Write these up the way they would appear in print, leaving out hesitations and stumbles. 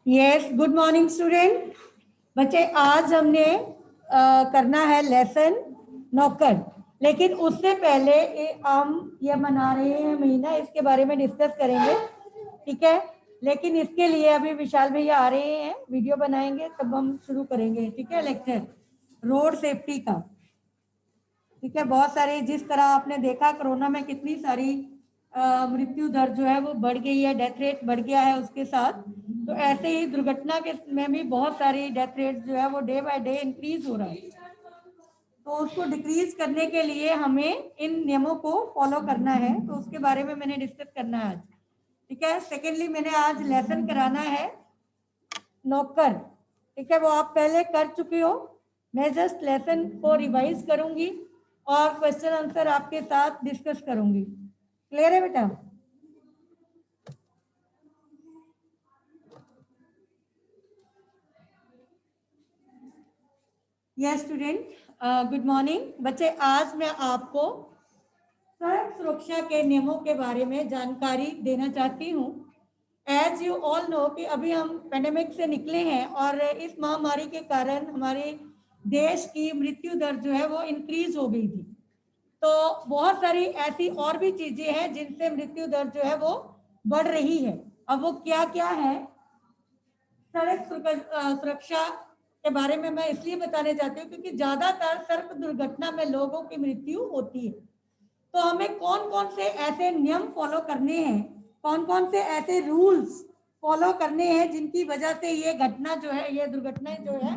Yes, good morning student. बच्चे आज हमने करना है लेसन नौकर, लेकिन उससे पहले हम ये मना रहे हैं महीना, इसके बारे में डिस्कस करेंगे, ठीक है। लेकिन इसके लिए अभी विशाल भैया आ रहे हैं, वीडियो बनाएंगे तब हम शुरू करेंगे, ठीक है। लेक्चर रोड सेफ्टी का, ठीक है। बहुत सारे, जिस तरह आपने देखा कोरोना में कितनी सारी मृत्यु दर जो है वो बढ़ गई है, डेथ रेट बढ़ गया है उसके साथ, तो ऐसे ही दुर्घटना के में भी बहुत सारी डेथ रेट जो है वो डे बाय डे इंक्रीज हो रहा है। तो उसको डिक्रीज करने के लिए हमें इन नियमों को फॉलो करना है, तो उसके बारे में मैंने डिस्कस करना है आज, ठीक है। सेकेंडली, मैंने आज लेसन कराना है नौकर, ठीक है। वो आप पहले कर चुके हो, मैं जस्ट लेसन को रिवाइज करूंगी और क्वेश्चन आंसर आपके साथ डिस्कस करूंगी। क्लियर है बेटा? Yes student, good morning. बच्चे आज मैं आपको सड़क सुरक्षा के नियमों के बारे में जानकारी देना चाहती हूँ। एज यू ऑल नो कि अभी हम पेंडेमिक से निकले हैं और इस महामारी के कारण हमारे देश की मृत्यु दर जो है वो इंक्रीज हो गई थी। तो बहुत सारी ऐसी और भी चीजें हैं जिनसे मृत्यु दर जो है वो बढ़ रही है। अब वो क्या क्या है, सड़क सुरक्षा के बारे में मैं इसलिए बताने चाहती हूँ क्योंकि ज्यादातर सड़क दुर्घटना में लोगों की मृत्यु होती है। तो हमें कौन कौन से ऐसे नियम फॉलो करने हैं, कौन कौन से ऐसे रूल्स फॉलो करने हैं जिनकी वजह से ये घटना जो है, ये दुर्घटनाएं जो है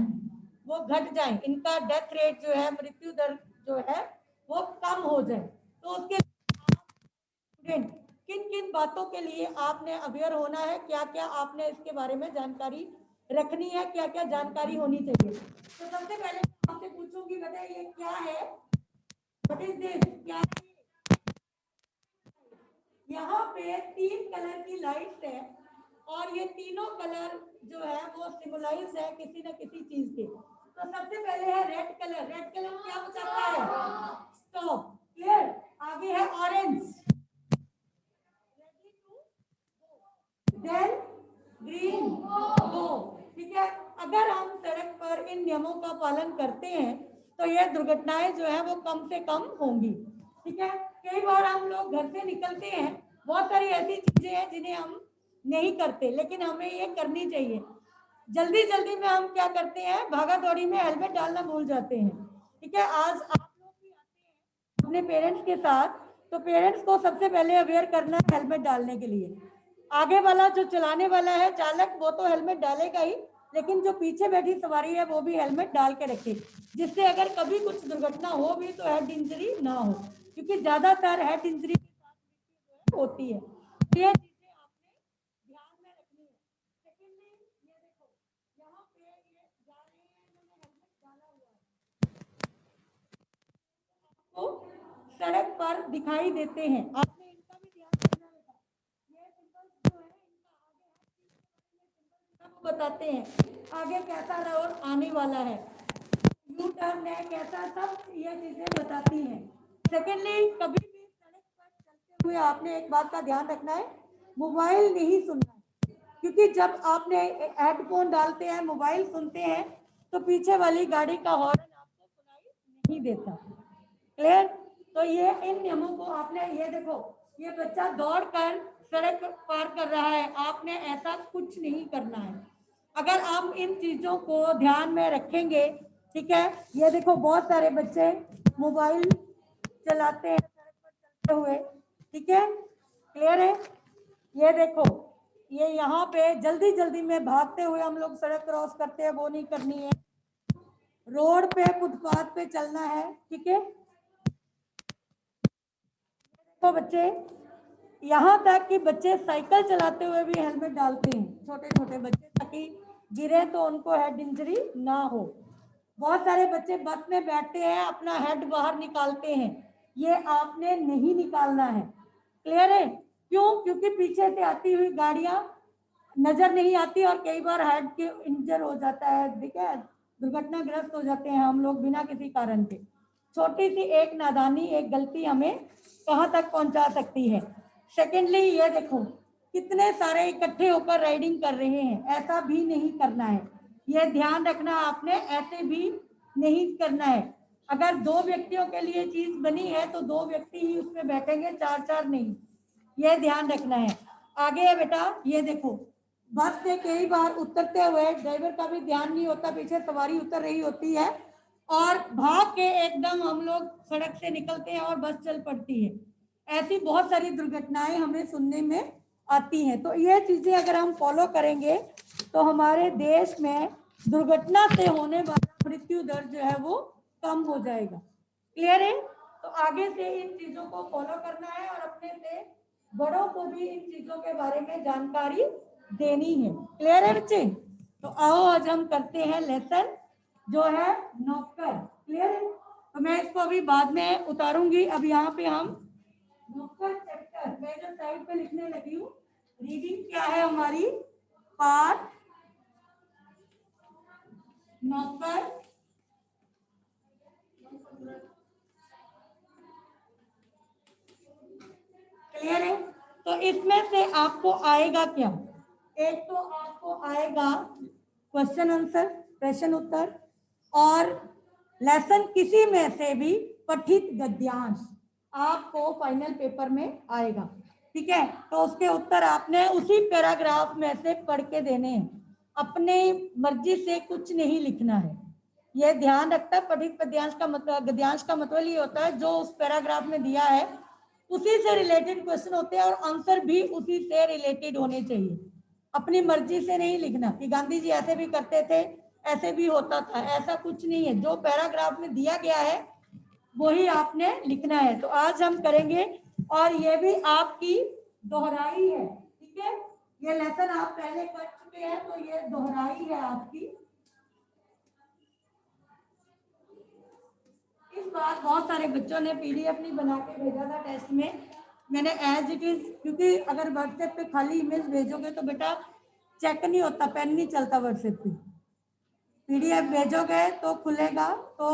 वो घट जाए, इनका डेथ रेट जो है, मृत्यु दर जो है वो कम हो जाए। तो उसके स्टूडेंट किन किन बातों के लिए आपने अवेयर होना है, क्या क्या आपने इसके बारे में जानकारी रखनी है, क्या क्या जानकारी होनी चाहिए। तो सबसे पहले मैं आपसे पूछूंगी, बेटा ये क्या है, व्हाट इज दिस, क्या है? यहाँ पे 3 कलर की लाइट्स है और ये तीनों कलर जो है वो सिंबलाइज है किसी न किसी चीज के। तो सबसे पहले है रेड कलर। रेड कलर क्या बताता है? स्टॉप। क्लियर? आगे है ऑरेंज, देन ग्रीन, गो। ठीक है, अगर हम सड़क पर इन नियमों का पालन करते हैं तो ये दुर्घटनाएं जो है वो कम से कम होंगी, ठीक है। कई बार हम लोग घर से निकलते हैं, बहुत सारी ऐसी चीजें हैं जिन्हें हम नहीं करते, लेकिन हमें ये करनी चाहिए। जल्दी जल्दी में हम क्या करते हैं, भागा दौड़ी में हेलमेट डालना भूल जाते हैं, ठीक है। आज आप लोग भी आते हैं अपने पेरेंट्स के साथ, तो पेरेंट्स को सबसे पहले अवेयर करना है हेलमेट डालने के लिए। आगे वाला जो चलाने वाला है चालक, वो तो हेलमेट डालेगा ही, लेकिन जो पीछे बैठी सवारी है वो भी हेलमेट डाल के रखे, जिससे अगर कभी कुछ दुर्घटना हो भी तो हेड इंजरी ना हो, क्योंकि ज्यादातर हेड इंजरी होती है। तो ये चीजें आपने ध्यान में रखनी है। सेकेंडली, ये देखो यहाँ पे ये जा रहे हैं, इन्होंने हेलमेट डाला हुआ है, तो सड़क पर दिखाई देते हैं, आपने इनका भी ध्यान रखना होगा। ये सिंबल्स जो है इनका आगे बताते हैं आगे कैसा रोड आने वाला है, यू टर्न है कैसा, सब ये चीजें बताती हैं। सेकेंडली, कभी भी सड़क पर चलते हुए आपने एक बात का ध्यान रखना है, मोबाइल नहीं सुनना है, क्योंकि जब आपने हेडफोन डालते हैं, मोबाइल सुनते हैं, तो पीछे वाली गाड़ी का हॉर्न आपको सुनाई नहीं देता। क्लियर? तो ये इन नियमों को आपने, ये देखो ये बच्चा दौड़ कर सड़क पार कर रहा है, आपने ऐसा कुछ नहीं करना है। अगर आप इन चीजों को ध्यान में रखेंगे, ठीक है। ये देखो बहुत सारे बच्चे मोबाइल चलाते हैं सड़क पर चलते हुए, ठीक है। क्लियर है? ये देखो, ये यहाँ पे जल्दी जल्दी में भागते हुए हम लोग सड़क क्रॉस करते हैं, वो नहीं करनी है। रोड पे फुटपाथ पे चलना है, ठीक है। तो बच्चे, यहाँ तक कि बच्चे साइकिल चलाते हुए भी हेलमेट डालते हैं, छोटे छोटे बच्चे, ताकि गिरे तो उनको हेड इंजरी ना हो। बहुत सारे बच्चे बस में बैठते हैं, अपना हेड बाहर निकालते हैं, ये आपने नहीं निकालना है। क्लियर है? क्यों? क्योंकि पीछे से आती हुई गाड़ियां नजर नहीं आती और कई बार हेड के इंजर हो जाता है, ठीक है, दुर्घटनाग्रस्त हो जाते हैं हम लोग बिना किसी कारण के। छोटी सी एक नादानी, एक गलती हमें कहाँ तक पहुंचा सकती है। सेकेंडली, ये देखो कितने सारे इकट्ठे होकर राइडिंग कर रहे हैं, ऐसा भी नहीं करना है। यह ध्यान रखना आपने, ऐसे भी नहीं करना है। अगर 2 व्यक्तियों के लिए चीज बनी है तो 2 व्यक्ति ही उसमें बैठेंगे, 4 नहीं। यह ध्यान रखना है। आगे है बेटा, ये देखो, बस से कई बार उतरते हुए ड्राइवर का भी ध्यान नहीं होता, पीछे सवारी उतर रही होती है और भाग के एकदम हम लोग सड़क से निकलते हैं और बस चल पड़ती है। ऐसी बहुत सारी दुर्घटनाएं हमें सुनने में आती हैं। तो ये चीजें अगर हम फॉलो करेंगे तो हमारे देश में दुर्घटना से होने वाला मृत्यु दर जो है वो कम हो जाएगा। क्लियर है? तो आगे से इन चीजों को फॉलो करना है और अपने से बड़ों को भी इन चीजों के बारे में जानकारी देनी है। क्लियर है बच्चे? तो आओ आज हम करते हैं लेसन जो है नौकर। क्लियर है? तो मैं इसको अभी बाद में उतारूंगी। अब यहाँ पे हम नौकर चैप्टर मैं जो साइड पे लिखने लगी हूँ, रीडिंग क्या है हमारी, पार्ट नौकर। क्लियर है? तो इसमें से आपको आएगा क्या, एक तो आपको आएगा क्वेश्चन आंसर, प्रश्न उत्तर, और लेसन किसी में से भी पठित गद्यांश आपको फाइनल पेपर में आएगा। ठीक है? तो उसके उत्तर आपने उसी पैराग्राफ में से पढ़ के देने हैं, अपने मर्जी से कुछ नहीं लिखना है। यह ध्यान रखता, पठित गद्यांश का मतलब ये होता है जो उस पैराग्राफ में दिया है उसी से रिलेटेड क्वेश्चन होते हैं और आंसर भी उसी से रिलेटेड होने चाहिए। अपनी मर्जी से नहीं लिखना कि गांधी जी ऐसे भी करते थे, ऐसे भी होता था, ऐसा कुछ नहीं है। जो पैराग्राफ में दिया गया है वही आपने लिखना है। तो आज हम करेंगे और ये भी आपकी दोहराई है। ठीक है? ये लेसन आप पहले कर चुके हैं तो ये दोहराई है आपकी। इस बार बहुत सारे बच्चों ने पीडीएफ नहीं बना के भेजा था टेस्ट में, मैंने एज इट इज, क्योंकि अगर व्हाट्सएप पे खाली इमेज भेजोगे तो बेटा चेक नहीं होता, पेन नहीं चलता व्हाट्सएप पे। पीडीएफ भेजोगे तो खुलेगा तो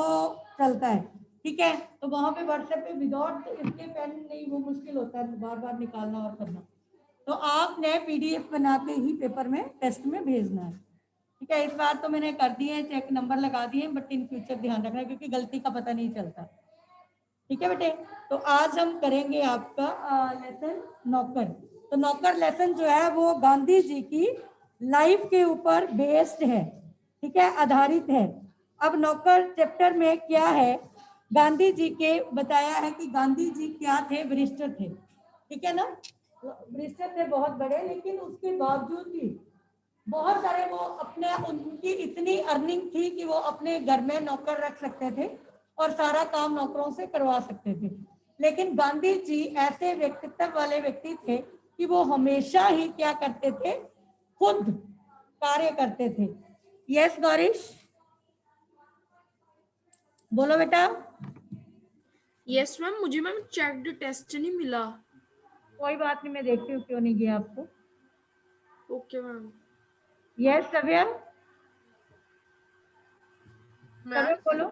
चलता है। ठीक है? तो वहां पे व्हाट्सएप पे विदाउट इसके पेन नहीं, वो मुश्किल होता है बार बार निकालना और करना। तो आपने पीडीएफ बना के ही पेपर में टेस्ट में भेजना है। ठीक है? इस बार तो मैंने कर दिए हैं, चेक नंबर लगा दिए, बट इन फ्यूचर ध्यान रखना क्योंकि गलती का पता नहीं चलता। ठीक है बेटे? तो आज हम करेंगे आपका लेसन नौकर। तो नौकर लेसन जो है वो गांधी जी की लाइफ के ऊपर बेस्ड है। ठीक है? आधारित है। अब नौकर चैप्टर में क्या है, गांधी जी के बताया है कि गांधी जी क्या थे, बैरिस्टर थे। ठीक है ना? बैरिस्टर थे बहुत बड़े, लेकिन उसके बावजूद भी बहुत सारे वो अपने, उनकी इतनी अर्निंग थी कि वो अपने घर में नौकर रख सकते थे और सारा काम नौकरों से करवा सकते थे। लेकिन गांधी जी ऐसे व्यक्तित्व वाले व्यक्ति थे कि वो हमेशा ही क्या करते थे, खुद कार्य करते थे। यस गौरीश, बोलो बेटा। यस मैम, मुझे मैम चेक्ड टेस्ट नहीं मिला। कोई बात नहीं, मैं देखती हूँ क्यों नहीं गया आपको। Okay ma'am. यस सव्या, मैम बोलो।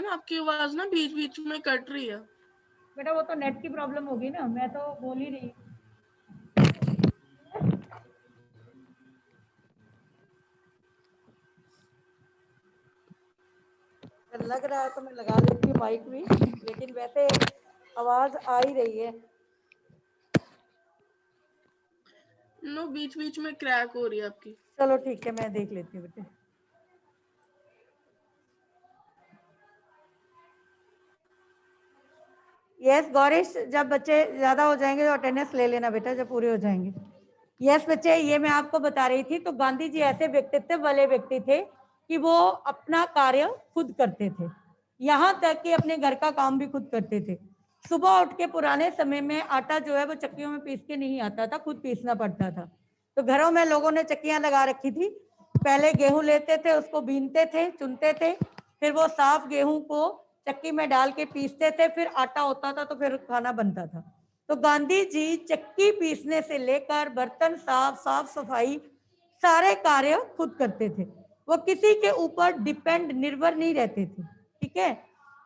आपकी आवाज ना बीच बीच में कट रही है। बेटा वो तो नेट की प्रॉब्लम होगी ना, मैं तो बोल ही रही। लग रहा है तो मैं लगा लेती हूँ माइक भी, लेकिन वैसे आवाज आ ही रही है। नो, बीच बीच में क्रैक हो रही है आपकी। चलो ठीक है, मैं देख लेती हूँ बेटे। यस गौरीश, जब बच्चे ज्यादा हो जाएंगे तो अटेंडेंस ले लेना बेटा, जब पूरे हो जाएंगे। यस बच्चे, ये मैं आपको बता रही थी। तो गांधी जी ऐसे व्यक्तित्व वाले व्यक्ति थे कि वो अपना कार्य खुद करते थे, यहाँ तक कि अपने घर का काम भी खुद करते थे। सुबह उठ के, पुराने समय में आटा जो है वो चक्कियों में पीस के नहीं आता था, खुद पीसना पड़ता था। तो घरों में लोगों ने चक्कियां लगा रखी थी। पहले गेहूं लेते थे, उसको बीनते थे, चुनते थे, फिर वो साफ गेहूं को चक्की में डाल के पीसते थे, फिर आटा होता था तो फिर खाना बनता था। तो गांधी जी चक्की पीसने से लेकर बर्तन साफ सफाई सारे कार्य खुद करते थे। वो किसी के ऊपर डिपेंड, निर्भर नहीं रहते थे। ठीक है?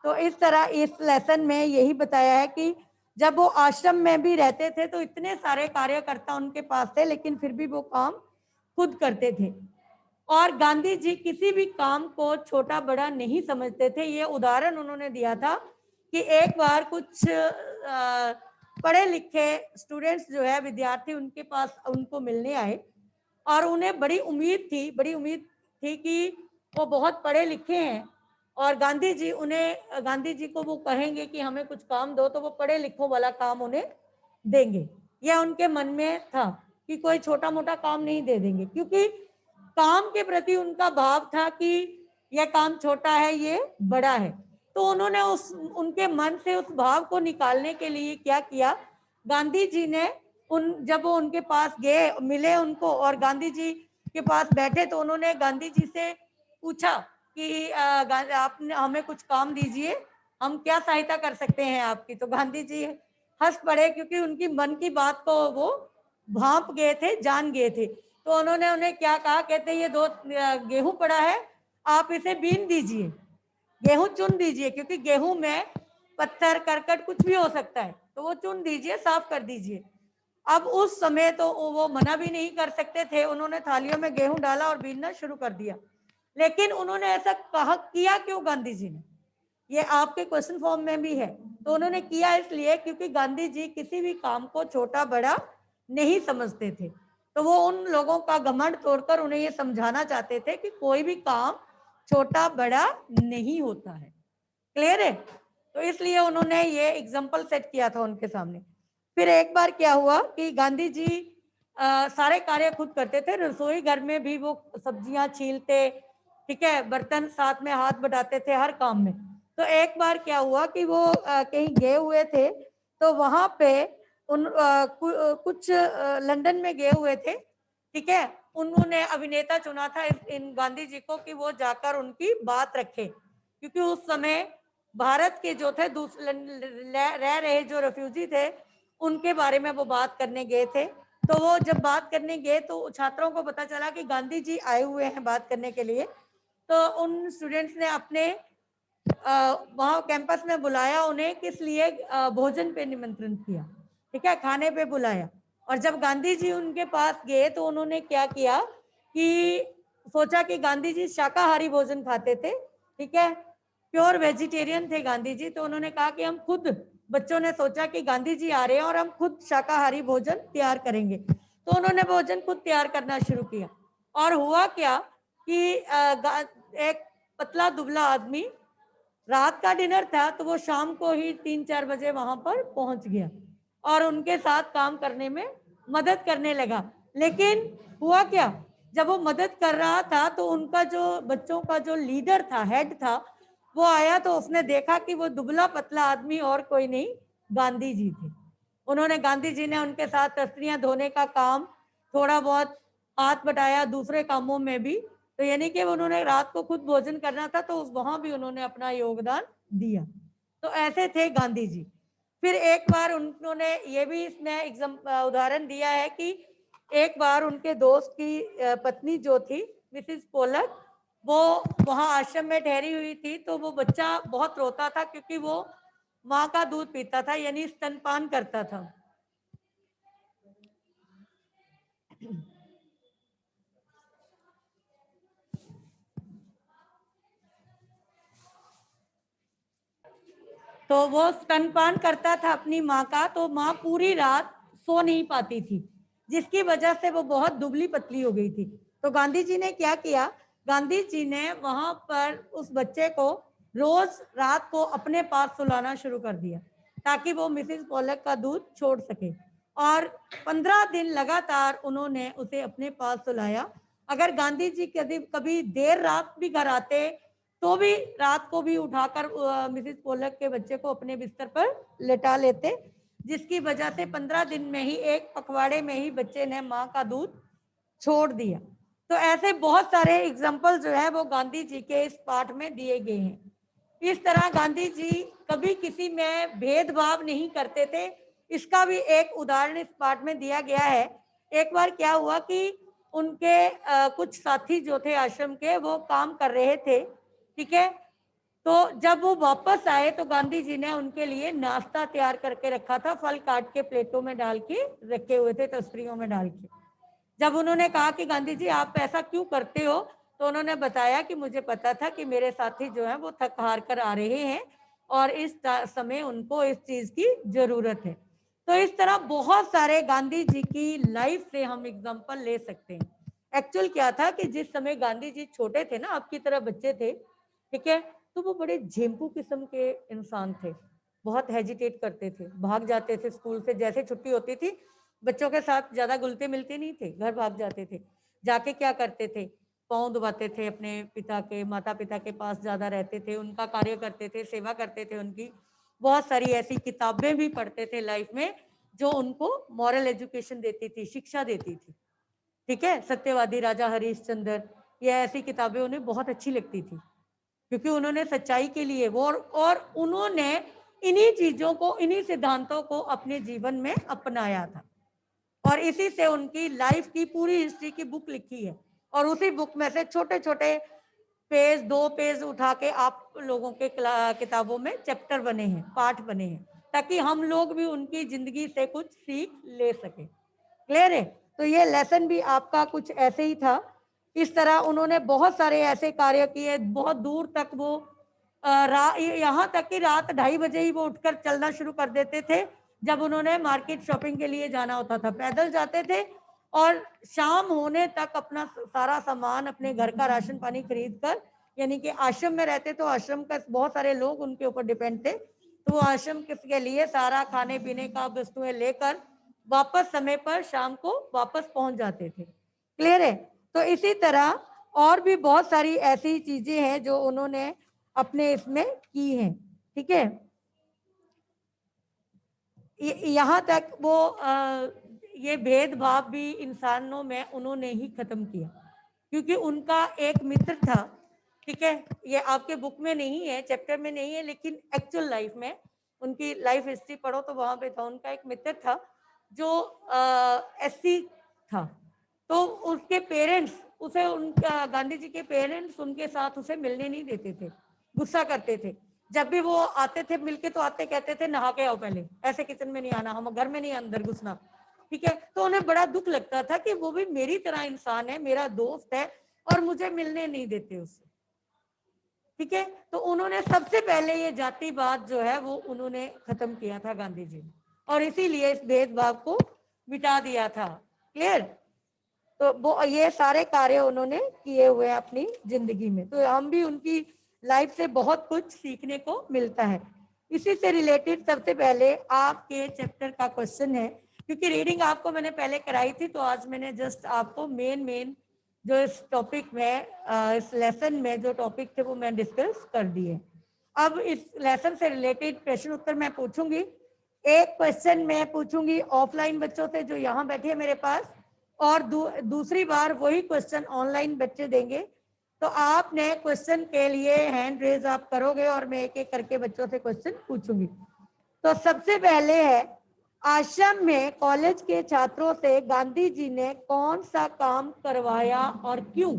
तो इस तरह इस लेसन में यही बताया है कि जब वो आश्रम में भी रहते थे तो इतने सारे कार्यकर्ता उनके पास थे, लेकिन फिर भी वो काम खुद करते थे। और गांधी जी किसी भी काम को छोटा बड़ा नहीं समझते थे। ये उदाहरण उन्होंने दिया था कि एक बार कुछ पढ़े लिखे स्टूडेंट्स जो है, विद्यार्थी उनके पास उनको मिलने आए और उन्हें बड़ी उम्मीद थी कि वो बहुत पढ़े लिखे हैं और गांधी जी को वो कहेंगे कि हमें कुछ काम दो, तो वो पढ़े लिखों वाला काम उन्हें देंगे। यह उनके मन में था कि कोई छोटा मोटा काम नहीं दे देंगे, क्योंकि काम के प्रति उनका भाव था कि यह काम छोटा है, ये बड़ा है। तो उन्होंने उनके मन से उस भाव को निकालने के लिए क्या किया, गांधी जी ने जब वो उनके पास गए, मिले उनको और गांधी जी के पास बैठे, तो उन्होंने गांधी जी से पूछा कि आपने हमें कुछ काम दीजिए, हम क्या सहायता कर सकते हैं आपकी। तो गांधी जी हंस पड़े, क्योंकि उनकी मन की बात को वो भांप गए थे, जान गए थे। तो उन्होंने उन्हें क्या कहा, कहते ये 2 गेहूं पड़ा है, आप इसे बीन दीजिए, गेहूं चुन दीजिए, क्योंकि गेहूं में पत्थर करकट कुछ भी हो सकता है, तो वो चुन दीजिए, साफ कर दीजिए। अब उस समय तो वो मना भी नहीं कर सकते थे, उन्होंने थालियों में गेहूं डाला और बीनना शुरू कर दिया। लेकिन उन्होंने ऐसा किया क्यों गांधी जी ने, ये आपके क्वेश्चन फॉर्म में भी है। तो उन्होंने किया इसलिए क्योंकि गांधी जी किसी भी काम को छोटा बड़ा नहीं समझते थे। तो वो उन लोगों का घमंड तोड़कर उन्हें ये समझाना चाहते थे कि कोई भी काम छोटा बड़ा नहीं होता है। क्लियर है? तो इसलिए उन्होंने ये एग्जाम्पल सेट किया था उनके सामने। फिर एक बार क्या हुआ कि गांधी जी सारे कार्य खुद करते थे, रसोई घर में भी वो सब्जियां छीलते, ठीक है, बर्तन साथ में हाथ बढ़ाते थे हर काम में। तो एक बार क्या हुआ कि वो कहीं गए हुए थे, तो वहां पे कुछ लंदन में गए हुए थे, ठीक है, उन्होंने अभिनेता चुना था इन गांधी जी को कि वो जाकर उनकी बात रखे, क्योंकि उस समय भारत के जो थे रह रहे जो रेफ्यूजी थे, उनके बारे में वो बात करने गए थे। तो वो जब बात करने गए तो छात्रों को पता चला कि गांधी जी आए हुए हैं बात करने के लिए। तो उन स्टूडेंट्स ने अपने वहां कैंपस में बुलाया उन्हें, किस लिए, भोजन पे निमंत्रण किया, ठीक है, खाने पे बुलाया। और जब गांधी जी उनके पास गए तो उन्होंने क्या किया कि सोचा कि गांधी जी शाकाहारी भोजन खाते थे, ठीक है, प्योर वेजिटेरियन थे गांधी जी। तो उन्होंने कहा कि हम खुद, बच्चों ने सोचा कि गांधी जी आ रहे हैं और हम खुद शाकाहारी भोजन तैयार करेंगे। तो उन्होंने भोजन खुद तैयार करना शुरू किया। और हुआ क्या कि एक पतला दुबला आदमी, रात का डिनर था तो वो शाम को ही 3-4 बजे वहां पर पहुंच गया और उनके साथ काम करने में मदद करने लगा। लेकिन हुआ क्या, जब वो मदद कर रहा था तो उनका जो बच्चों का जो लीडर था, हेड था, वो आया तो उसने देखा कि वो दुबला पतला आदमी और कोई नहीं, गांधी जी थे। उन्होंने, गांधी जी ने उनके साथ तस्वीरें धोने का काम, थोड़ा बहुत हाथ बटाया दूसरे कामों में भी। तो यानी कि उन्होंने रात को खुद भोजन करना था तो वहां भी उन्होंने अपना योगदान दिया। तो ऐसे थे गांधी जी। फिर एक बार उन्होंने ये भी इसमें उदाहरण दिया है कि एक बार उनके दोस्त की पत्नी जो थी मिसिस पोलक, वो वहां आश्रम में ठहरी हुई थी। तो वो बच्चा बहुत रोता था क्योंकि वो माँ का दूध पीता था, यानी स्तनपान करता था। तो वो स्तनपान करता था अपनी माँ का, तो माँ पूरी रात सो नहीं पाती थी, जिसकी वजह से वो बहुत दुबली पतली हो गई थी। तो गांधी जी ने क्या किया, गांधी जी ने वहां पर उस बच्चे को रोज रात को अपने पास सुलाना शुरू कर दिया ताकि वो मिसिस पोलक का दूध छोड़ सके। और 15 दिन लगातार उन्होंने उसे अपने पास सुलाया। अगर गांधी जी कभी कभी देर रात भी घर आते तो भी रात को भी उठाकर मिसिस पोलक के बच्चे को अपने बिस्तर पर लेटा लेते, जिसकी वजह से 15 दिन में ही, एक पखवाड़े में ही बच्चे ने माँ का दूध छोड़ दिया। तो ऐसे बहुत सारे एग्जाम्पल जो है वो गांधी जी के इस पाठ में दिए गए हैं। इस तरह गांधी जी कभी किसी में भेदभाव नहीं करते थे। इसका भी एक उदाहरण इस पाठ में दिया गया है। एक बार क्या हुआ कि उनके कुछ साथी जो थे आश्रम के, वो काम कर रहे थे, ठीक है, तो जब वो वापस आए तो गांधी जी ने उनके लिए नाश्ता तैयार करके रखा था, फल काट के प्लेटों में डाल के रखे हुए थे, तस्तरियों में डाल के। जब उन्होंने कहा कि गांधी जी आप ऐसा क्यों करते हो, तो उन्होंने बताया कि मुझे पता था कि मेरे साथी जो है वो थक हार कर आ रहे हैं और इस समय उनको इस चीज की जरूरत है। तो इस तरह बहुत सारे गांधी जी की लाइफ से हम एग्जाम्पल ले सकते हैं। एक्चुअल क्या था कि जिस समय गांधी जी छोटे थे ना, आपकी तरह बच्चे थे, ठीक है, तो वो बड़े झेंपू किस्म के इंसान थे, बहुत हेजिटेट करते थे, भाग जाते थे स्कूल से, जैसे छुट्टी होती थी बच्चों के साथ ज्यादा घुलते मिलते नहीं थे, घर भाग जाते थे। जाके क्या करते थे, पाँव दबाते थे अपने पिता के, माता पिता के पास ज्यादा रहते थे, उनका कार्य करते थे, सेवा करते थे उनकी। बहुत सारी ऐसी किताबें भी पढ़ते थे लाइफ में जो उनको मॉरल एजुकेशन देती थी, शिक्षा देती थी, ठीक है। सत्यवादी राजा हरिश्चंद्र, ये ऐसी किताबें उन्हें बहुत अच्छी लगती थी क्योंकि उन्होंने सच्चाई के लिए वो और उन्होंने इन्हीं चीजों को, इन्हीं सिद्धांतों को अपने जीवन में अपनाया था और इसी से उनकी लाइफ की पूरी हिस्ट्री की बुक लिखी है। और उसी बुक में से छोटे छोटे पेज, 2 पेज उठा के आप लोगों के किताबों में चैप्टर बने हैं, पाठ बने हैं, ताकि हम लोग भी उनकी जिंदगी से कुछ सीख ले सके। क्लियर है? तो ये लेसन भी आपका कुछ ऐसे ही था। इस तरह उन्होंने बहुत सारे ऐसे कार्य किए, बहुत दूर तक वो यहाँ तक कि रात 2:30 बजे ही वो उठकर चलना शुरू कर देते थे जब उन्होंने मार्केट शॉपिंग के लिए जाना होता था, पैदल जाते थे और शाम होने तक अपना सारा सामान, अपने घर का राशन पानी खरीद कर, यानी कि आश्रम में रहते तो आश्रम का बहुत सारे लोग उनके ऊपर डिपेंड थे, तो वो आश्रम के लिए सारा खाने पीने का वस्तुएं लेकर वापस समय पर शाम को वापस पहुंच जाते थे। क्लियर है? तो इसी तरह और भी बहुत सारी ऐसी चीजें हैं जो उन्होंने अपने इसमें की हैं, ठीक है। यहाँ तक वो ये भेदभाव भी इंसानों में उन्होंने ही खत्म किया, क्योंकि उनका एक मित्र था, ठीक है, ये आपके बुक में नहीं है, चैप्टर में नहीं है, लेकिन एक्चुअल लाइफ में उनकी लाइफ हिस्ट्री पढ़ो तो वहां पे था। उनका एक मित्र था जो एससी था, तो उसके पेरेंट्स उसे, उनका गांधी जी के पेरेंट्स उनके साथ उसे मिलने नहीं देते थे, गुस्सा करते थे। जब भी वो आते थे मिलके तो आते कहते थे नहा के आओ पहले, ऐसे किचन में नहीं आना, हम घर में नहीं अंदर घुसना, ठीक है। तो उन्हें बड़ा दुख लगता था कि वो भी मेरी तरह इंसान है, मेरा दोस्त है और मुझे मिलने नहीं देते उससे, ठीक है। तो उन्होंने सबसे पहले ये जातिवाद जो है वो उन्होंने खत्म किया था गांधी जी ने, और इसीलिए इस भेदभाव को मिटा दिया था। क्लियर? तो वो ये सारे कार्य उन्होंने किए हुए हैं अपनी जिंदगी में, तो हम भी उनकी लाइफ से बहुत कुछ सीखने को मिलता है। इसी से रिलेटेड सबसे पहले आपके चैप्टर का क्वेश्चन है, क्योंकि रीडिंग आपको मैंने पहले कराई थी, तो आज मैंने जस्ट आपको मेन जो इस टॉपिक में, इस लेसन में जो टॉपिक थे वो मैं डिस्कस कर दिए। अब इस लेसन से रिलेटेड प्रश्न उत्तर मैं पूछूंगी। एक क्वेश्चन मैं पूछूंगी ऑफलाइन बच्चों से जो यहाँ बैठे हैं मेरे पास, और दूसरी बार वही क्वेश्चन ऑनलाइन बच्चे देंगे। तो आपने क्वेश्चन के लिए हैंड रेज आप करोगे और मैं एक एक करके बच्चों से क्वेश्चन पूछूंगी। तो सबसे पहले है, आश्रम में कॉलेज के छात्रों से गांधी जी ने कौन सा काम करवाया और क्यों?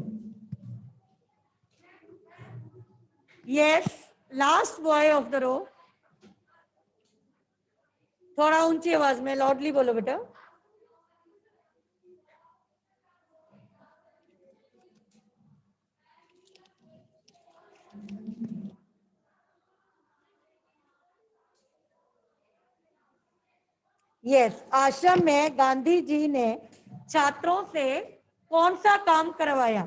Yes, last boy of the row. थोड़ा ऊंची आवाज में लाउडली बोलो बेटा। यस, आश्रम में गांधी जी ने छात्रों से कौन सा काम करवाया?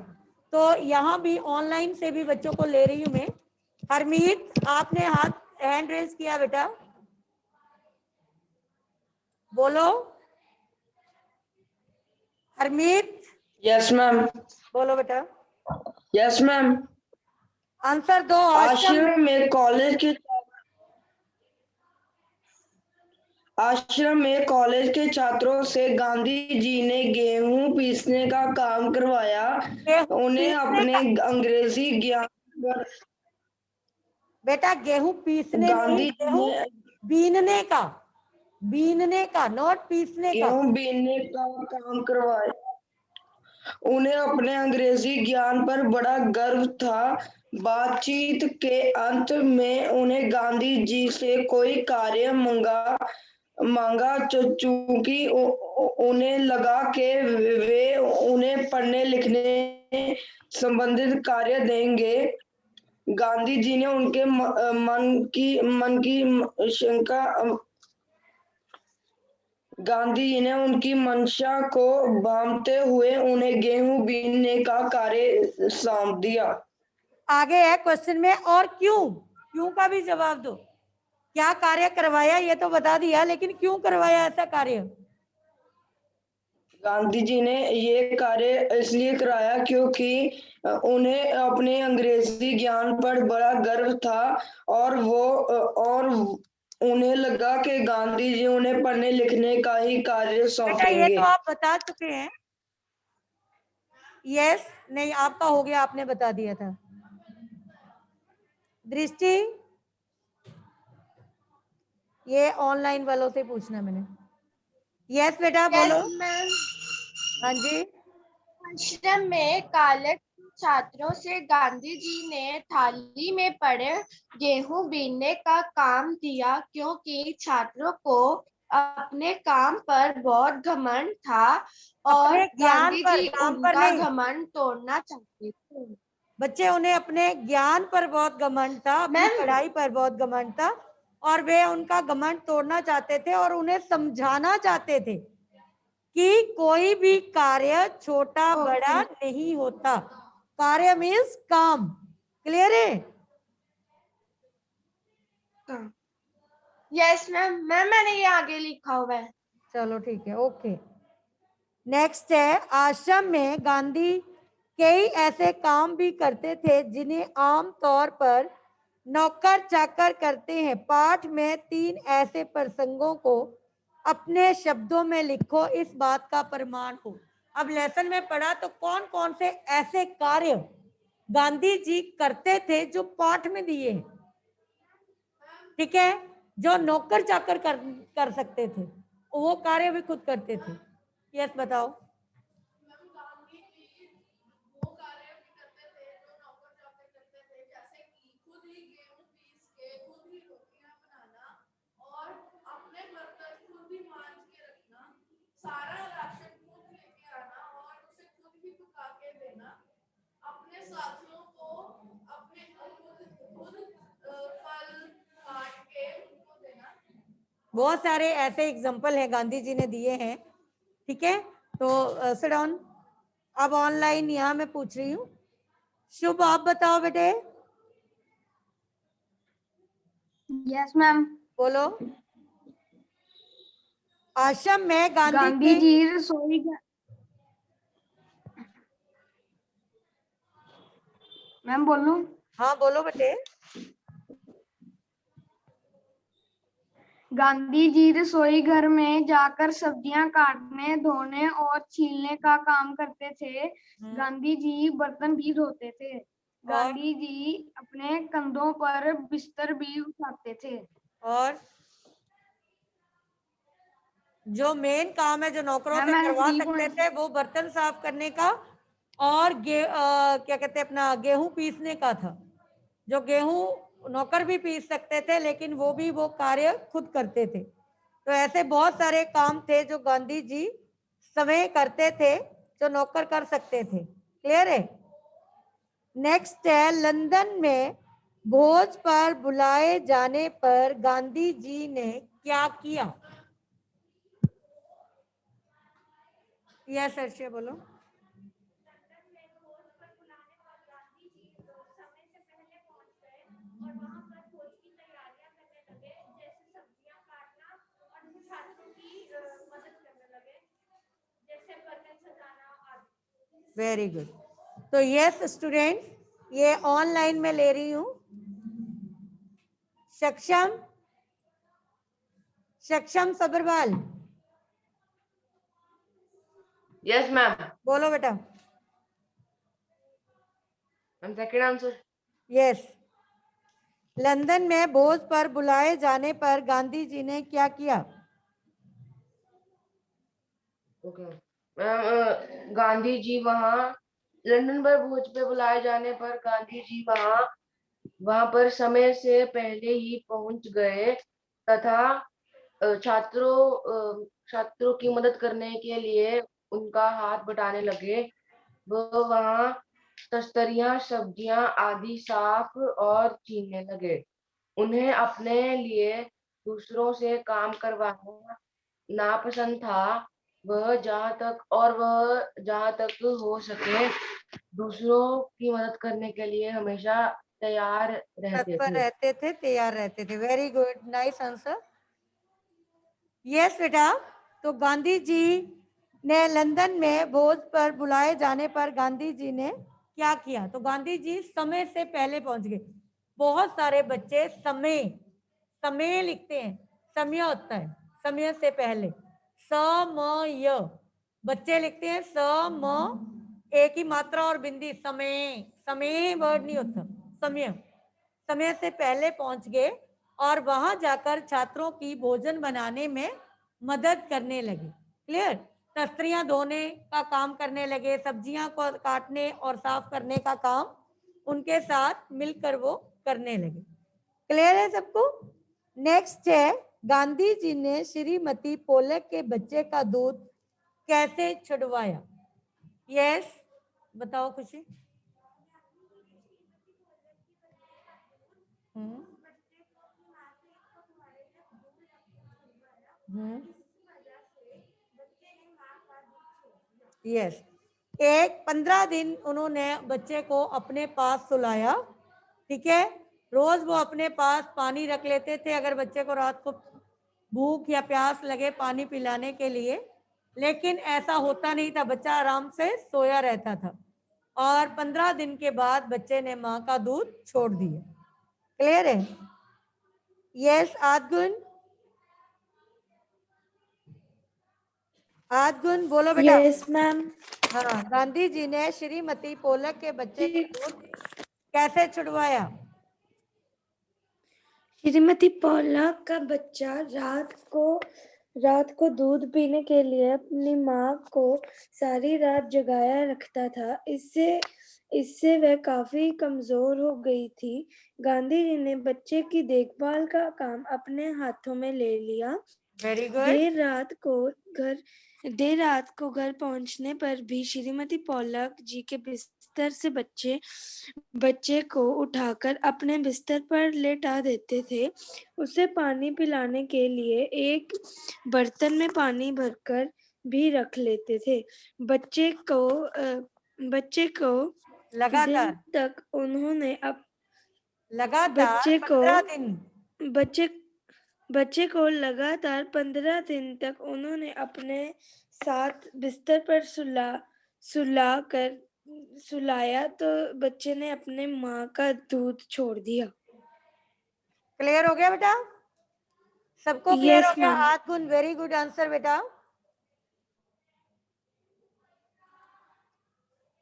तो यहाँ भी ऑनलाइन से भी बच्चों को ले रही हूं मैं। हरमीत, आपने हाथ हैंड रेज किया बेटा, बोलो। Harmeet, yes ma'am. बोलो बेटा, यस मैम। आंसर दो। आश्रम में कॉलेज के छात्रों से गांधी जी ने गेहूं पीसने का काम करवाया। उन्हें अपने अंग्रेजी ज्ञान पर बेटा गेहूं पीसने नहीं, गांधी जी गेहूं ने बीनने का, नॉट पीसने का। गेहूं बीनने का काम करवाया। उन्हें अपने अंग्रेजी ज्ञान पर बड़ा गर्व था। बातचीत के अंत में उन्हें गांधी जी से कोई कार्य मांगा चूंकि उन्हें लगा कि वे उन्हें पढ़ने लिखने संबंधित कार्य देंगे। गांधी जी ने उनके मन की शंका गांधी जी ने उनकी मंशा को भांपते हुए उन्हें गेहूं बीनने का कार्य सौंप दिया। आगे है क्वेश्चन में, और क्यों का भी जवाब दो। क्या कार्य करवाया ये तो बता दिया, लेकिन क्यों करवाया ऐसा कार्य? गांधी जी ने ये कार्य इसलिए कराया क्योंकि उन्हें अपने अंग्रेजी ज्ञान पर बड़ा गर्व था और उन्हें लगा कि गांधी जी उन्हें पढ़ने लिखने का ही कार्य बेटा ये सौंपेंगे। तो आप बता चुके हैं। यस, नहीं आपका हो गया, आपने बता दिया था। दृष्टि, ये ऑनलाइन वालों से पूछना मैंने। यस बेटा बोलो। हाँ जी। आश्रम में कॉलेज छात्रों से गांधी जी ने थाली में पड़े गेहूं बीनने का काम दिया क्योंकि छात्रों को अपने काम पर बहुत घमंड था और अपने ज्ञान गांधी पर, जी काम पर उनका नहीं। घमंड तोड़ना चाहते थे। बच्चे, उन्हें अपने ज्ञान पर बहुत घमंड था, अपनी मैम, पढ़ाई पर बहुत घमंड था और वे उनका घमंड तोड़ना चाहते थे और उन्हें समझाना चाहते थे कि कोई भी कार्य छोटा बड़ा नहीं होता। कार्य मीन्स काम। क्लियर है? यस मैम, मैंने ये आगे लिखा हुआ है। चलो ठीक है, ओके। नेक्स्ट है, आश्रम में गांधी कई ऐसे काम भी करते थे जिन्हें आम तौर पर नौकर चाकर करते हैं। पाठ में 3 ऐसे प्रसंगों को अपने शब्दों में लिखो, इस बात का प्रमाण हो। अब लेसन में पढ़ा तो कौन कौन से ऐसे कार्य गांधी जी करते थे जो पाठ में दिए हैं, ठीक है, जो नौकर चाकर कर सकते थे, वो कार्य भी खुद करते थे। यस बताओ। बहुत सारे ऐसे एग्जाम्पल हैं गांधी जी ने दिए हैं, ठीक है। तो सिट डाउन। अब ऑनलाइन यहाँ मैं पूछ रही हूँ, शुभ आप बताओ बेटे। Yes ma'am. बोलो। आश्रम में गांधी जी रसोई मैम बोलूं? हाँ बोलो बेटे। गांधी जी रसोई घर में जाकर सब्जियां काटने, धोने और छीलने का काम करते थे। गांधी जी बर्तन भी धोते थे। गांधी जी अपने कंधों पर बिस्तर भी उठाते थे। और जो मेन काम है जो नौकरों से मैंने करवा 3 सकते पॉइंट थे वो बर्तन साफ करने का और क्या कहते हैं अपना गेहूं पीसने का था। जो गेहूं नौकर भी पीस सकते थे, लेकिन वो कार्य खुद करते थे। तो ऐसे बहुत सारे काम थे जो गांधी जी समय करते थे जो नौकर कर सकते थे। क्लियर है? नेक्स्ट है, लंदन में भोज पर बुलाए जाने पर गांधी जी ने क्या किया? यस अर्षिया बोलो। Very good. तो यस स्टूडेंट, ये ऑनलाइन में ले रही हूं। सक्षम सबरवाल यस मैम। बोलो बेटा। Ma'am second answer. Yes, London में भोज पर बुलाए जाने पर गांधी जी ने क्या किया? ओके मैम, गांधी जी वहाँ लंदन पर भोज पे बुलाए जाने पर गांधी जी वहां पर समय से पहले ही पहुंच गए तथा छात्रों की मदद करने के लिए उनका हाथ बटाने लगे। वो वहां तस्तरियां, सब्जियां आदि साफ और छीनने लगे। उन्हें अपने लिए दूसरों से काम करवाना नापसंद था। वह जहां तक हो सके दूसरों की मदद करने के लिए हमेशा तैयार रहते तत्पर थे। रहते थे, तैयार रहते थे। Very good, nice answer. Yes बेटा, तो गांधी जी ने लंदन में भोज पर बुलाए जाने पर गांधी जी ने क्या किया? तो गांधी जी समय से पहले पहुंच गए। बहुत सारे बच्चे समय समय लिखते हैं, समय होता है समय से पहले, समय बच्चे लिखते हैं एक ही मात्रा और बिंदी, समय समय वर्ड नहीं होता, समय समय से पहले पहुंच गए और वहां जाकर छात्रों की भोजन बनाने में मदद करने लगे। क्लियर? तस्तरियां धोने का काम करने लगे, सब्जियां को काटने और साफ करने का काम उनके साथ मिलकर वो करने लगे। क्लियर है सबको? नेक्स्ट है, गांधी जी ने श्रीमती पोलक के बच्चे का दूध कैसे छुड़वाया? यस, बताओ खुशी। यस, 15 दिन उन्होंने बच्चे को अपने पास सुलाया। ठीक है, रोज वो अपने पास पानी रख लेते थे अगर बच्चे को रात को भूख या प्यास लगे पानी पिलाने के लिए, लेकिन ऐसा होता नहीं था, बच्चा आराम से सोया रहता था। और 15 दिन के बाद बच्चे ने माँ का दूध छोड़ दिया। क्लियर है? यस आदगुन, आदगुन बोलो बेटा। Yes ma'am. हाँ, गांधी जी ने श्रीमती पोलक के बच्चे का दूध कैसे छुड़वाया? श्रीमती पोलक का बच्चा रात को दूध पीने के लिए अपनी माँ को सारी रात जगाया रखता था। इससे वह काफी कमजोर हो गई थी। गांधी जी ने बच्चे की देखभाल का काम अपने हाथों में ले लिया। Very good. देर रात को घर पहुंचने पर भी श्रीमती पोलक जी के बिस्तर से बच्चे को उठाकर अपने बिस्तर पर लेटा देते थे। उसे पानी पिलाने के लिए एक बर्तन में पानी भरकर भी रख लेते थे। बच्चे को लगातार दिन तक उन्होंने लगातार 15 दिन बच्चे को लगातार 15 दिन तक उन्होंने अपने साथ बिस्तर पर सुलाया तो बच्चे ने अपने माँ का दूध छोड़ दिया। क्लियर हो गया बेटा? सबको क्लियर Yes, हो गया? ma'am. आदगुन, वेरी गुड आंसर बेटा।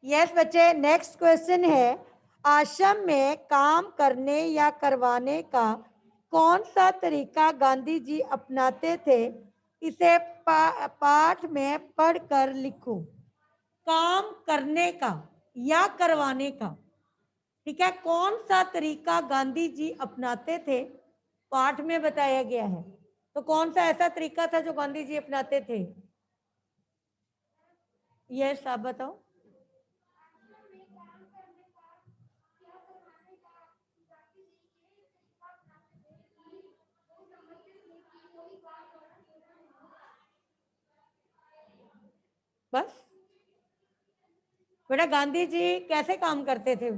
यस बच्चे, नेक्स्ट क्वेश्चन है, आश्रम में काम करने या करवाने का कौन सा तरीका गांधी जी अपनाते थे? इसे पाठ में पढ़कर लिखो। काम करने का या करवाने का, ठीक है, कौन सा तरीका गांधी जी अपनाते थे? पाठ में बताया गया है, तो कौन सा ऐसा तरीका था जो गांधी जी अपनाते थे? यस, आप बताओ। बस बेटा, गांधी जी कैसे काम करते थे?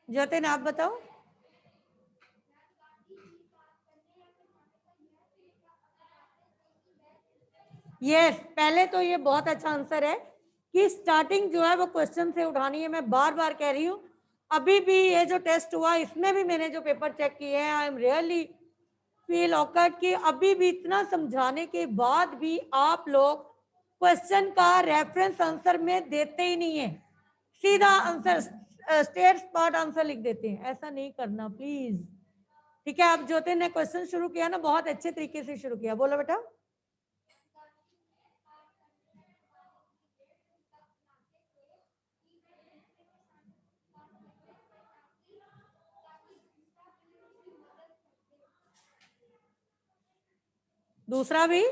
जतिन आप बताओ। यस, पहले तो ये बहुत अच्छा आंसर है कि स्टार्टिंग जो है वो क्वेश्चन से उठानी है। मैं बार बार कह रही हूँ, अभी भी ये जो टेस्ट हुआ इसमें भी मैंने जो पेपर चेक किए हैं, I am really feel awkward कि अभी भी इतना समझाने के बाद भी आप लोग क्वेश्चन का रेफरेंस आंसर में देते ही नहीं है, सीधा आंसर स्टेट स्पॉट आंसर लिख देते हैं। ऐसा नहीं करना प्लीज, ठीक है? आप ज्योति ने क्वेश्चन शुरू किया ना, बहुत अच्छे तरीके से शुरू किया। बोलो बेटा। दूसरा भी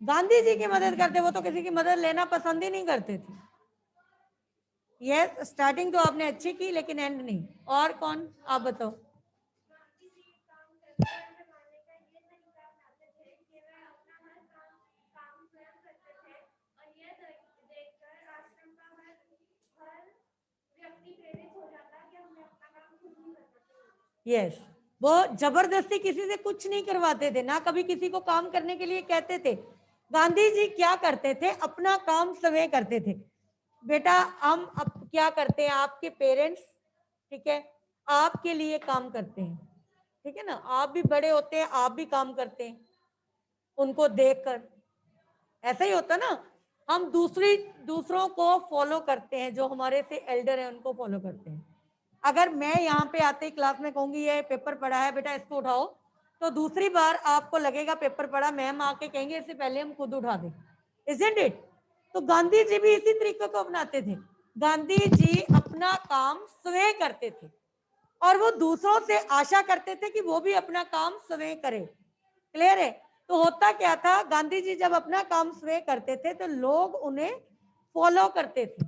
गांधी जी की मदद करते, वो तो किसी की मदद लेना पसंद ही नहीं करते थे। ये स्टार्टिंग तो आपने अच्छी की लेकिन एंड नहीं। और कौन, आप बताओ। यस, वो जबरदस्ती किसी से कुछ नहीं करवाते थे, ना कभी किसी को काम करने के लिए कहते थे। गांधी जी क्या करते थे, अपना काम स्वयं करते थे। बेटा हम अब क्या करते हैं, आपके पेरेंट्स, ठीक है, आपके लिए काम करते हैं, ठीक है ना, आप भी बड़े होते हैं, आप भी काम करते हैं उनको देखकर, ऐसा ही होता ना। हम दूसरों को फॉलो करते हैं, जो हमारे से एल्डर हैं उनको फॉलो करते हैं। अगर मैं यहाँ पे आते ही क्लास में कहूंगी ये पेपर पड़ा है बेटा इसको उठाओ, तो दूसरी बार आपको लगेगा पेपर पड़ा, मैम आके कहेंगे इससे पहले हम खुद उठा दें, इजंट इट। तो गांधी जी भी इसी तरीके को अपनाते थे। गांधी जी अपना काम स्वयं करते थे और वो दूसरों से आशा करते थे कि वो भी अपना काम स्वयं करें। क्लियर है? तो होता क्या था, गांधी जी जब अपना काम स्वयं करते थे तो लोग उन्हें फॉलो करते थे,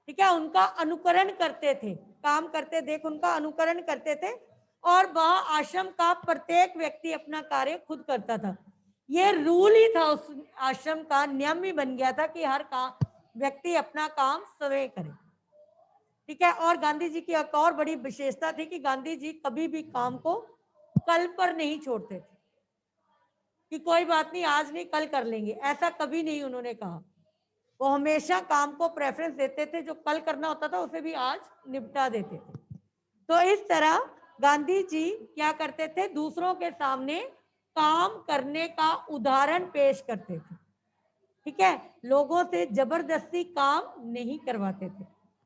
ठीक है, उनका अनुकरण करते थे, काम करते देख उनका अनुकरण करते थे। और वहां आश्रम का प्रत्येक व्यक्ति अपना कार्य खुद करता था। ये रूल ही था, उस आश्रम का नियम ही बन गया था कि हर व्यक्ति अपना काम स्वयं करे, ठीक है। और गांधी जी की एक और बड़ी विशेषता थी कि गांधी जी कभी भी काम को कल पर नहीं छोड़ते थे कि कोई बात नहीं आज नहीं कल कर लेंगे, ऐसा कभी नहीं उन्होंने कहा। वो हमेशा काम को प्रेफरेंस देते थे, जो कल करना होता था उसे भी आज निपटा देते थे। तो इस तरह गांधी जी क्या करते थे, दूसरों के सामने काम करने का उदाहरण पेश करते थे, ठीक है, लोगों से जबरदस्ती काम नहीं करवाते थे।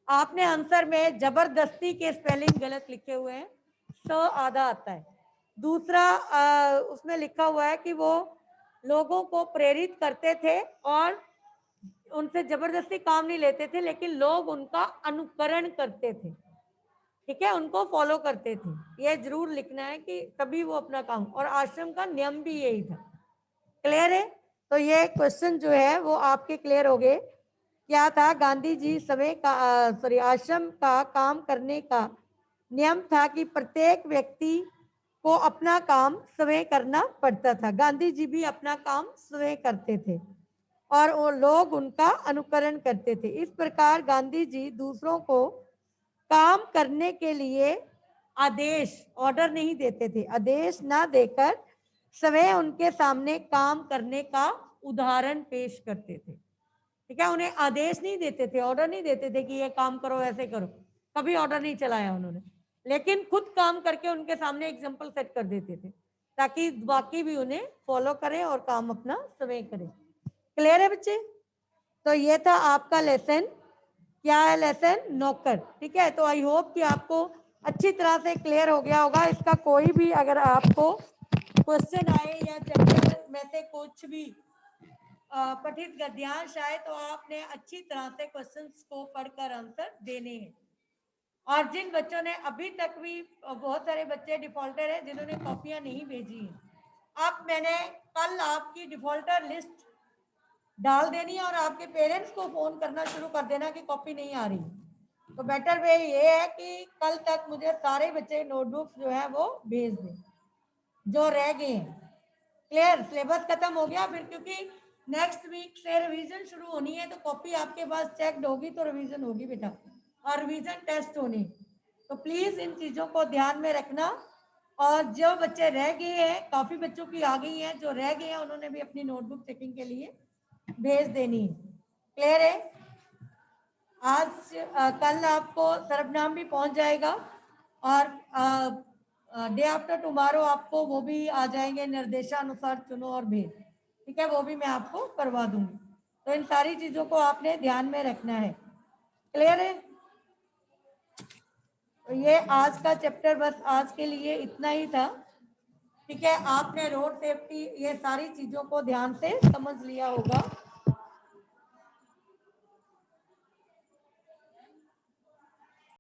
आपने आंसर में जबरदस्ती के स्पेलिंग गलत लिखे हुए हैं, स आधा आता है। दूसरा उसमें लिखा हुआ है कि वो लोगों को प्रेरित करते थे और उनसे जबरदस्ती काम नहीं लेते थे, लेकिन लोग उनका अनुकरण करते थे, ठीक है, उनको फॉलो करते थे। ये जरूर लिखना है कि तभी वो अपना काम, और आश्रम का नियम भी यही था। क्लियर है? तो ये क्वेश्चन जो है वो आपके क्लियर हो गए। क्या था, गांधी जी समय का आश्रम का काम करने का नियम था कि प्रत्येक व्यक्ति को अपना काम स्वयं करना पड़ता था। गांधी जी भी अपना काम स्वयं करते थे और वो लोग उनका अनुकरण करते थे। इस प्रकार गांधी जी दूसरों को काम करने के लिए आदेश, ऑर्डर नहीं देते थे, आदेश ना देकर स्वयं उनके सामने काम करने का उदाहरण पेश करते थे, ठीक है। उन्हें आदेश नहीं देते थे, ऑर्डर नहीं देते थे कि ये काम करो ऐसे करो, कभी ऑर्डर नहीं चलाया उन्होंने, लेकिन खुद काम करके उनके सामने एग्जाम्पल सेट कर देते थे ताकि बाकी भी उन्हें फॉलो करें और काम अपना स्वयं करें। क्लियर है बच्चे? तो ये था आपका लेसन, क्या है, लेसन नौकर, ठीक है। तो आई होप कि आपको अच्छी तरह से क्लियर हो गया होगा। इसका कोई भी अगर आपको क्वेश्चन आए या चैप्टर में से कुछ भी पठित गद्यांश आए तो आपने अच्छी तरह से क्वेश्चंस को पढ़कर आंसर देने हैं। और जिन बच्चों ने अभी तक भी, बहुत सारे बच्चे डिफॉल्टर हैं जिन्होंने कॉपियां नहीं भेजी हैं, अब मैंने कल आपकी डिफॉल्टर लिस्ट डाल देनी है और आपके पेरेंट्स को फोन करना शुरू कर देना कि कॉपी नहीं आ रही। तो बेटर वे ये है कि कल तक मुझे सारे बच्चे नोटबुक्स जो है वो भेज दें जो रह गए हैं। क्लियर? सिलेबस खत्म हो गया फिर, क्योंकि नेक्स्ट वीक से रिवीजन शुरू होनी है, तो कॉपी आपके पास चेक्ड होगी तो रिवीजन होगी बेटा, और रिवीजन टेस्ट होने। तो प्लीज इन चीजों को ध्यान में रखना। और जो बच्चे रह गए हैं, काफी बच्चों की आ गई हैं, जो रह गए हैं उन्होंने भी अपनी नोटबुक चेकिंग के लिए भेज देनी है। क्लियर है? आज कल आपको सर्वनाम भी पहुंच जाएगा और डे आफ्टर टुमारो आपको वो भी आ जाएंगे, निर्देशानुसार चुनो और भेज, ठीक है, वो भी मैं आपको करवा दूंगी। तो इन सारी चीजों को आपने ध्यान में रखना है। क्लियर है? तो ये आज का चैप्टर बस आज के लिए इतना ही था, ठीक है। आपने रोड सेफ्टी ये सारी चीजों को ध्यान से समझ लिया होगा।